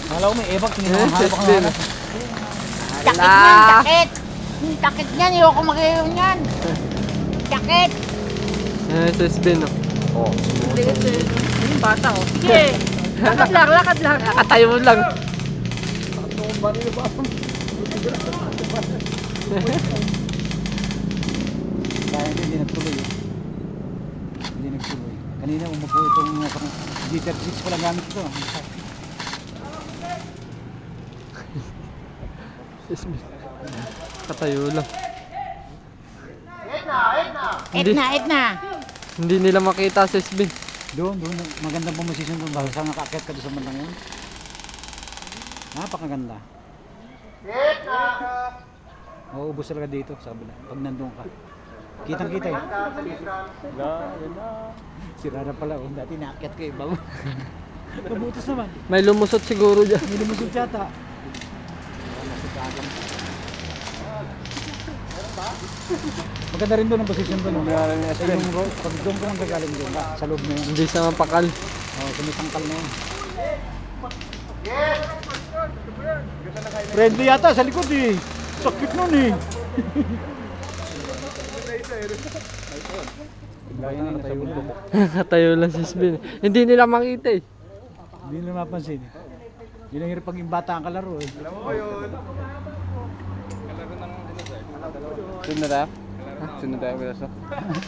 Nalaw may ebak, tininahanap ako ng hanap. Takit niyan, takit! Takit niyan, ayoko mag-iyon niyan. Takit! SSB no. Oo. Yung bata oh. Sige! Lakad lang, lakad lang. Nakatayo lang. Kaya hindi nagtuloy eh. Hindi nagtuloy. Kanina umupo itong G36 pala gamit ito. SSB. Nakatayo lang. Etna! Hindi nila makita sa SSB. Doon, magandang pumasisyon doon. Basta nakakit ka doon sa bandang yun. Napakaganda. Mauubos talaga dito, sabi na. Pag nandun ka. Kitang-kita eh. Sira na pala. Oh. Dati nakakit ka eh. Mabutos naman. May lumusot siguro dyan. May lumusot yata. Maganda rin doon ang posisyon doon. Pag doon ko ang gagaling doon, sa loob na yun. Hindi sa mapakal. Oo, kumitangkal na yun. Friendly yata sa likod eh. Sakit nun eh. Nakatayo lang si SSB. Hindi nila makita eh. Hindi nila mapansin eh. Yun ang hirap pag yung bata ang kalaro eh. Alam mo ba yun? Kalaro ng Sunod na tayo? Sunod tayo with us.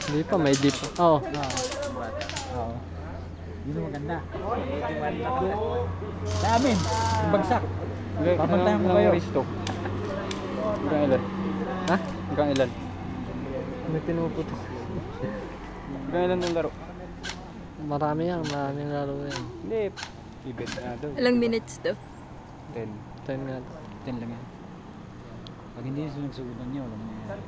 Hindi pa, may dip. Oo. Oo. Yun ang maganda. Sa amin, yung bagsak. Papantayan ko kayo. Hanggang ilan? Ha? Hanggang ilan? May pinuputo. Hanggang ilan ng laro? Marami yan, maraming laro yan. Hindi. Ibet na daw. Ilang minutes to? 10. 10 nga. 10 lang yan. Pag hindi sila nagsugudan niya, walang nangyayari.